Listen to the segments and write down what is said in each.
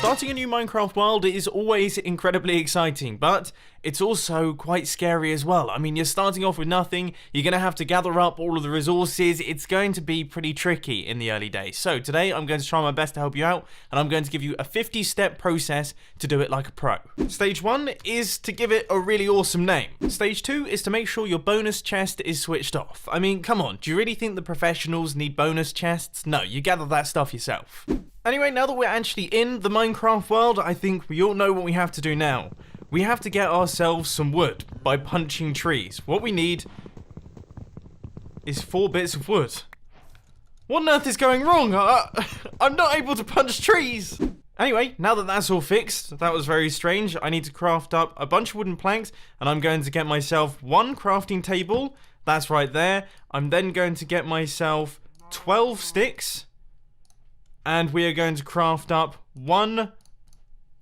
Starting a new Minecraft world is always incredibly exciting, but it's also quite scary as well. I mean, you're starting off with nothing, you're going to have to gather up all of the resources, it's going to be pretty tricky in the early days. So today I'm going to try my best to help you out, and I'm going to give you a 50-step process to do it like a pro. Stage 1 is to give it a really awesome name. Stage 2 is to make sure your bonus chest is switched off. I mean, come on, do you really think the professionals need bonus chests? No, you gather that stuff yourself. Anyway, now that we're actually in the Minecraft world, I think we all know what we have to do now. We have to get ourselves some wood by punching trees. What we need is 4 bits of wood. What on earth is going wrong? I'm not able to punch trees. Anyway, now that that's all fixed, that was very strange. I need to craft up a bunch of wooden planks, and I'm going to get myself 1 crafting table. That's right there. I'm then going to get myself 12 sticks. And we are going to craft up 1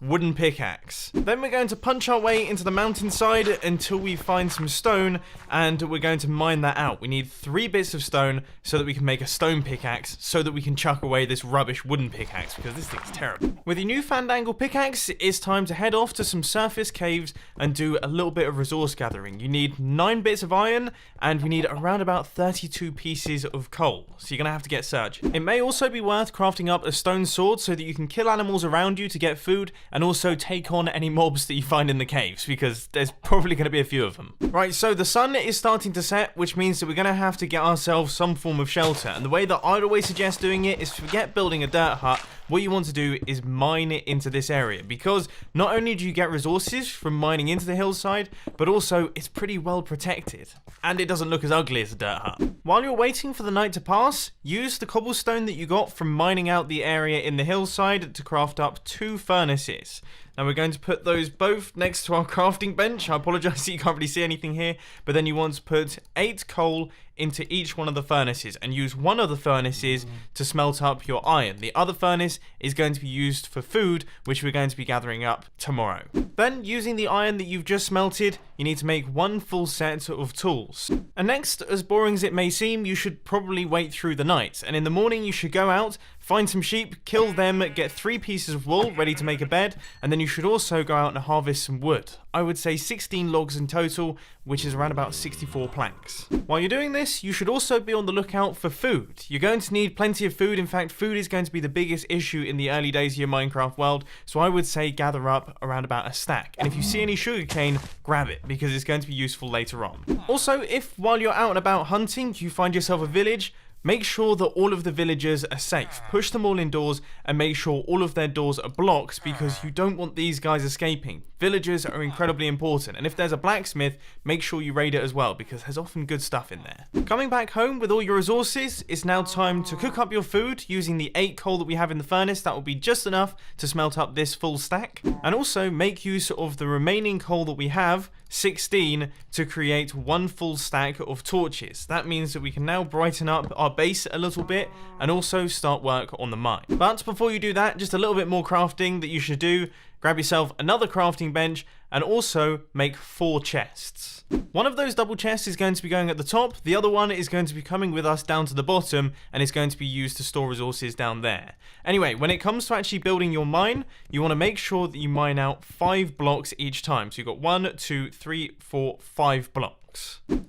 wooden pickaxe. Then we're going to punch our way into the mountainside until we find some stone, and we're going to mine that out. We need 3 bits of stone so that we can make a stone pickaxe, so that we can chuck away this rubbish wooden pickaxe, because this thing's terrible. With your new fandangle pickaxe, it's time to head off to some surface caves and do a little bit of resource gathering. You need 9 bits of iron, and we need around about 32 pieces of coal, so you're gonna have to get searching. It may also be worth crafting up a stone sword so that you can kill animals around you to get food, and also take on any mobs that you find in the caves, because there's probably going to be a few of them. Right, so the sun is starting to set, which means that we're going to have to get ourselves some form of shelter, and the way that I'd always suggest doing it is forget building a dirt hut. What you want to do is mine it into this area, because not only do you get resources from mining into the hillside, but also it's pretty well protected, and it doesn't look as ugly as a dirt hut. While you're waiting for the night to pass, use the cobblestone that you got from mining out the area in the hillside to craft up 2 furnaces. Now we're going to put those both next to our crafting bench. I apologise that you can't really see anything here, but then you want to put 8 coal into each one of the furnaces and use one of the furnaces to smelt up your iron. The other furnace is going to be used for food, which we're going to be gathering up tomorrow. Then, using the iron that you've just smelted, you need to make 1 full set of tools. And next, as boring as it may seem, you should probably wait through the night. And in the morning, you should go out, find some sheep, kill them, get 3 pieces of wool ready to make a bed, and then you should also go out and harvest some wood. I would say 16 logs in total, which is around about 64 planks. While you're doing this, you should also be on the lookout for food. You're going to need plenty of food. In fact, food is going to be the biggest issue in the early days of your Minecraft world, so I would say gather up around about a stack. And if you see any sugarcane, grab it, because it's going to be useful later on. Also, if while you're out and about hunting, you find yourself a village, make sure that all of the villagers are safe. Push them all indoors and make sure all of their doors are blocked, because you don't want these guys escaping. Villagers are incredibly important, and if there's a blacksmith, make sure you raid it as well, because there's often good stuff in there. Coming back home with all your resources, it's now time to cook up your food using the 8 coal that we have in the furnace. That will be just enough to smelt up this full stack. And also make use of the remaining coal that we have, 16, to create 1 full stack of torches. That means that we can now brighten up our base a little bit and also start work on the mine. But before you do that, just a little bit more crafting that you should do. Grab yourself another crafting bench and also make 4 chests. One of those double chests is going to be going at the top, the other one is going to be coming with us down to the bottom, and is going to be used to store resources down there. Anyway, when it comes to actually building your mine, you want to make sure that you mine out 5 blocks each time. So you've got 1, 2, 3, 4, 5 blocks.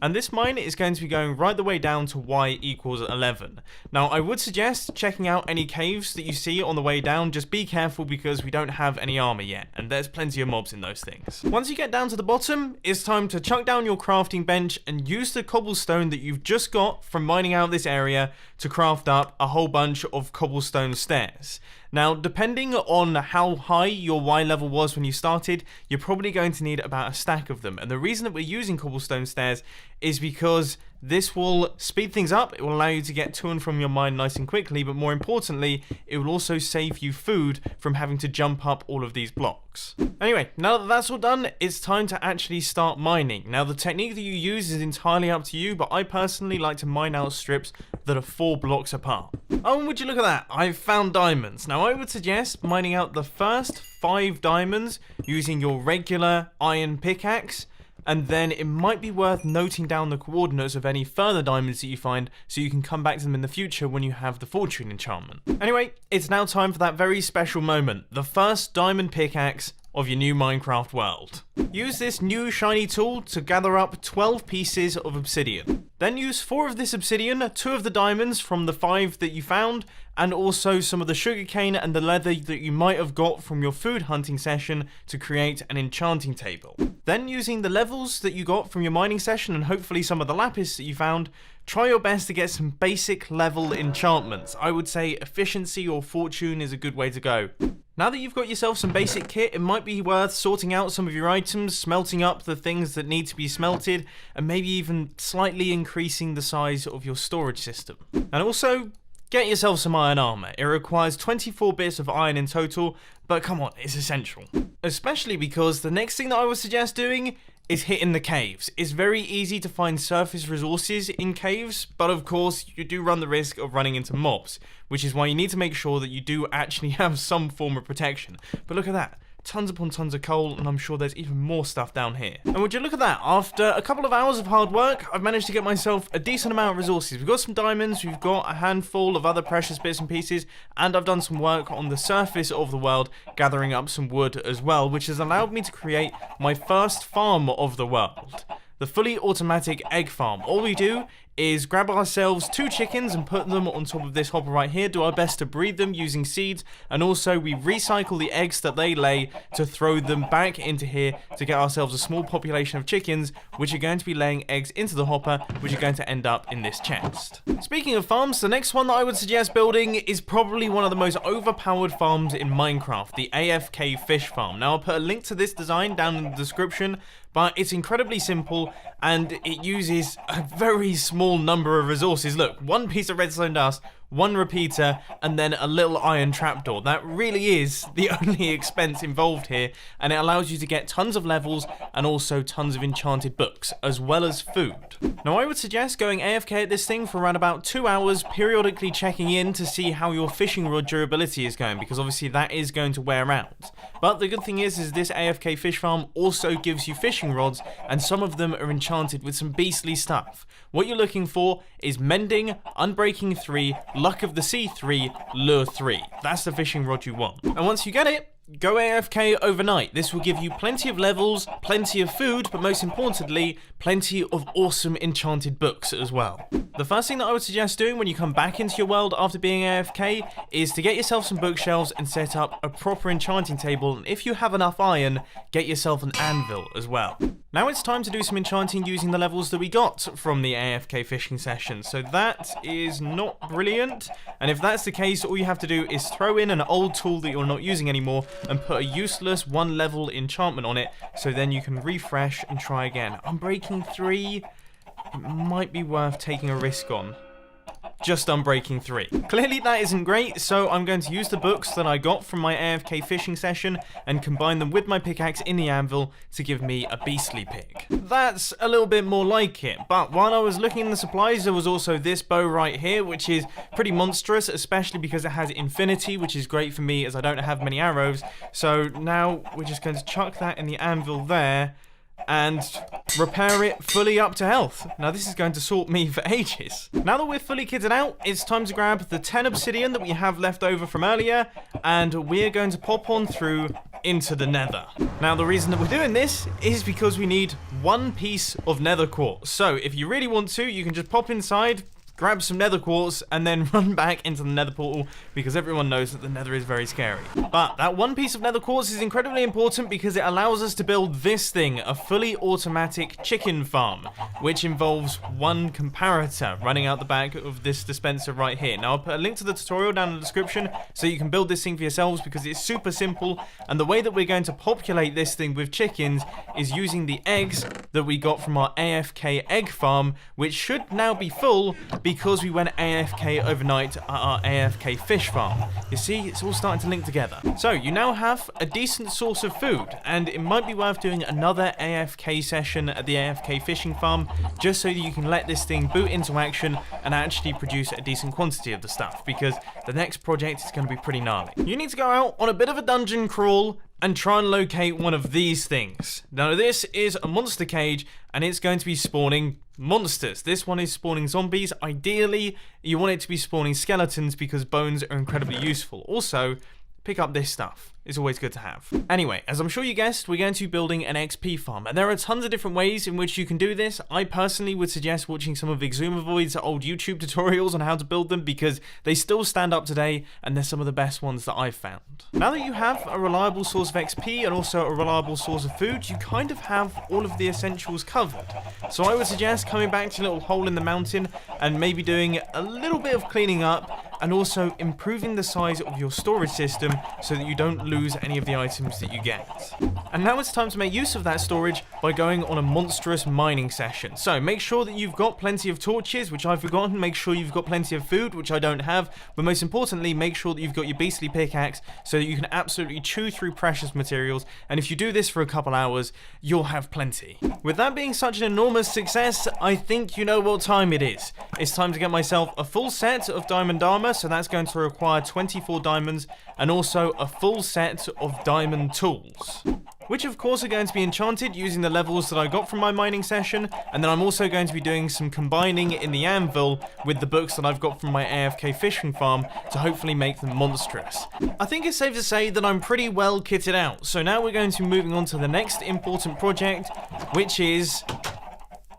And this mine is going to be going right the way down to y equals 11. Now, I would suggest checking out any caves that you see on the way down. Just be careful, because we don't have any armor yet, and there's plenty of mobs in those things. Once you get down to the bottom, it's time to chuck down your crafting bench and use the cobblestone that you've just got from mining out this area to craft up a whole bunch of cobblestone stairs. Now, depending on how high your Y level was when you started, you're probably going to need about a stack of them. And the reason that we're using cobblestone stairs is because this will speed things up. It will allow you to get to and from your mine nice and quickly, but more importantly, it will also save you food from having to jump up all of these blocks. Anyway, now that that's all done, it's time to actually start mining. Now, the technique that you use is entirely up to you, but I personally like to mine out strips that are 4 blocks apart. Oh, and would you look at that? I've found diamonds. Now, I would suggest mining out the first 5 diamonds using your regular iron pickaxe, and then it might be worth noting down the coordinates of any further diamonds that you find so you can come back to them in the future when you have the fortune enchantment. Anyway, it's now time for that very special moment, the first diamond pickaxe of your new Minecraft world. Use this new shiny tool to gather up 12 pieces of obsidian. Then use 4 of this obsidian, 2 of the diamonds from the 5 that you found, and also some of the sugarcane and the leather that you might have got from your food hunting session to create an enchanting table. Then using the levels that you got from your mining session and hopefully some of the lapis that you found, try your best to get some basic level enchantments. I would say efficiency or fortune is a good way to go. Now that you've got yourself some basic kit, it might be worth sorting out some of your items, smelting up the things that need to be smelted, and maybe even slightly increasing the size of your storage system. And also, get yourself some iron armor. It requires 24 bits of iron in total, but come on, it's essential. Especially because the next thing that I would suggest doing is hitting the caves. It's very easy to find surface resources in caves, but of course you do run the risk of running into mobs, which is why you need to make sure that you do actually have some form of protection. But look at that. Tons upon tons of coal, and I'm sure there's even more stuff down here. And would you look at that, after a couple of hours of hard work, I've managed to get myself a decent amount of resources. We've got some diamonds, we've got a handful of other precious bits and pieces, and I've done some work on the surface of the world, gathering up some wood as well, which has allowed me to create my first farm of the world. The fully automatic egg farm. All we do is grab ourselves 2 chickens and put them on top of this hopper right here, do our best to breed them using seeds, and also we recycle the eggs that they lay to throw them back into here to get ourselves a small population of chickens, which are going to be laying eggs into the hopper, which are going to end up in this chest. Speaking of farms, the next one that I would suggest building is probably one of the most overpowered farms in Minecraft, the AFK fish farm. Now I'll put a link to this design down in the description, but it's incredibly simple and it uses a very small number of resources. Look, 1 piece of redstone dust, 1 repeater, and then a little iron trapdoor. That really is the only expense involved here, and it allows you to get tons of levels and also tons of enchanted books, as well as food. Now I would suggest going AFK at this thing for around about 2 hours, periodically checking in to see how your fishing rod durability is going, because obviously that is going to wear out. But the good thing is this AFK fish farm also gives you fishing rods, and some of them are enchanted with some beastly stuff. What you're looking for is Mending, Unbreaking 3, Luck of the Sea 3, Lure 3. That's the fishing rod you want. And once you get it, go AFK overnight. This will give you plenty of levels, plenty of food, but most importantly, plenty of awesome enchanted books as well. The first thing that I would suggest doing when you come back into your world after being AFK is to get yourself some bookshelves and set up a proper enchanting table, and if you have enough iron, get yourself an anvil as well. Now it's time to do some enchanting using the levels that we got from the AFK fishing session. So that is not brilliant, and if that's the case, all you have to do is throw in an old tool that you're not using anymore and put a useless 1 level enchantment on it, so then you can refresh and try again. Unbreaking 3, it might be worth taking a risk on. Just Unbreaking 3. Clearly that isn't great, so I'm going to use the books that I got from my AFK fishing session and combine them with my pickaxe in the anvil to give me a beastly pick. That's a little bit more like it, but while I was looking in the supplies, there was also this bow right here, which is pretty monstrous, especially because it has infinity, which is great for me as I don't have many arrows. So now we're just going to chuck that in the anvil there and repair it fully up to health. Now this is going to sort me for ages. Now that we're fully kitted out, it's time to grab the 10 obsidian that we have left over from earlier, and we're going to pop on through into the nether. Now the reason that we're doing this is because we need 1 piece of nether quartz. So if you really want to, you can just pop inside, grab some nether quartz, and then run back into the nether portal, because everyone knows that the nether is very scary. But that 1 piece of nether quartz is incredibly important because it allows us to build this thing, a fully automatic chicken farm, which involves 1 comparator running out the back of this dispenser right here. Now I'll put a link to the tutorial down in the description so you can build this thing for yourselves, because it's super simple, and the way that we're going to populate this thing with chickens is using the eggs that we got from our AFK egg farm, which should now be full because we went AFK overnight at our AFK fish farm. You see, it's all starting to link together. So you now have a decent source of food, and it might be worth doing another AFK session at the AFK fishing farm, just so that you can let this thing boot into action and actually produce a decent quantity of the stuff, because the next project is going to be pretty gnarly. You need to go out on a bit of a dungeon crawl and try and locate one of these things. Now this is a monster cage, and it's going to be spawning monsters. This one is spawning zombies. Ideally, you want it to be spawning skeletons because bones are incredibly useful. Also, pick up this stuff. It's always good to have. Anyway, as I'm sure you guessed, we're going to be building an XP farm, and there are tons of different ways in which you can do this. I personally would suggest watching some of Exumavoid's old YouTube tutorials on how to build them because they still stand up today, and they're some of the best ones that I've found. Now that you have a reliable source of XP and also a reliable source of food, you kind of have all of the essentials covered. So I would suggest coming back to a little hole in the mountain and maybe doing a little bit of cleaning up and also improving the size of your storage system so that you don't lose any of the items that you get. And now it's time to make use of that storage by going on a monstrous mining session. So make sure that you've got plenty of torches, which I've forgotten, make sure you've got plenty of food, which I don't have, but most importantly, make sure that you've got your beastly pickaxe so that you can absolutely chew through precious materials, and if you do this for a couple hours, you'll have plenty. With that being such an enormous success, I think you know what time it is. It's time to get myself a full set of diamond armor, so that's going to require 24 diamonds, and also a full set of diamond tools, which of course are going to be enchanted using the levels that I got from my mining session, and then I'm also going to be doing some combining in the anvil with the books that I've got from my AFK fishing farm to hopefully make them monstrous. I think it's safe to say that I'm pretty well kitted out, so now we're going to be moving on to the next important project, which is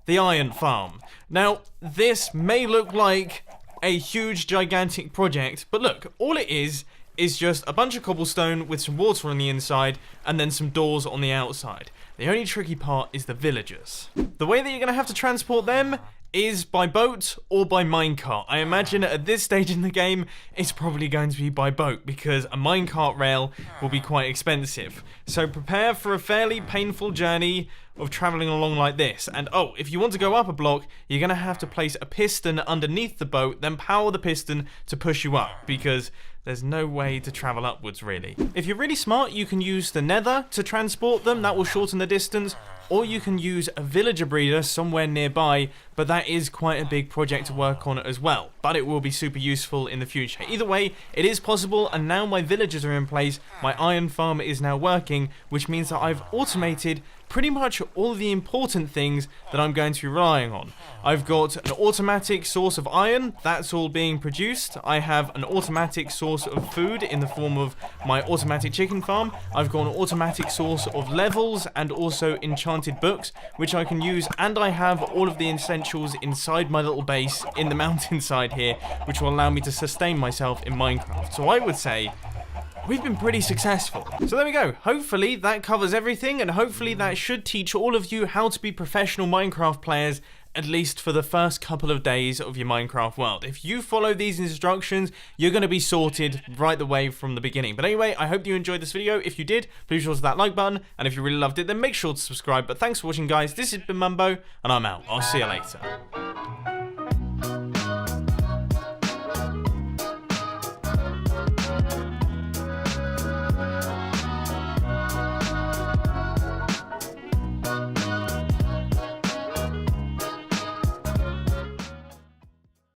the iron farm. Now, this may look like a huge gigantic project, but look, all it is just a bunch of cobblestone with some water on the inside and then some doors on the outside. The only tricky part is the villagers. The way that you're going to have to transport them is by boat or by minecart. I imagine at this stage in the game, it's probably going to be by boat because a minecart rail will be quite expensive. So prepare for a fairly painful journey of traveling along like this. And oh, if you want to go up a block, you're going to have to place a piston underneath the boat, then power the piston to push you up because there's no way to travel upwards really. If you're really smart, you can use the nether to transport them. That will shorten the distance. Or you can use a villager breeder somewhere nearby, but that is quite a big project to work on as well. But it will be super useful in the future. Either way, it is possible, and now my villagers are in place, my iron farm is now working, which means that I've automated pretty much all of the important things that I'm going to be relying on. I've got an automatic source of iron, that's all being produced. I have an automatic source of food in the form of my automatic chicken farm. I've got an automatic source of levels and also enchanted books, which I can use, and I have all of the essentials inside my little base in the mountainside here, which will allow me to sustain myself in Minecraft. So I would say we've been pretty successful. So there we go. Hopefully that covers everything, and hopefully that should teach all of you how to be professional Minecraft players, at least for the first couple of days of your Minecraft world. If you follow these instructions, you're going to be sorted right the way from the beginning. But anyway, I hope you enjoyed this video. If you did, please sure to that like button, and if you really loved it, then make sure to subscribe. But thanks for watching, guys. This has been Mumbo, and I'm out. I'll see you later.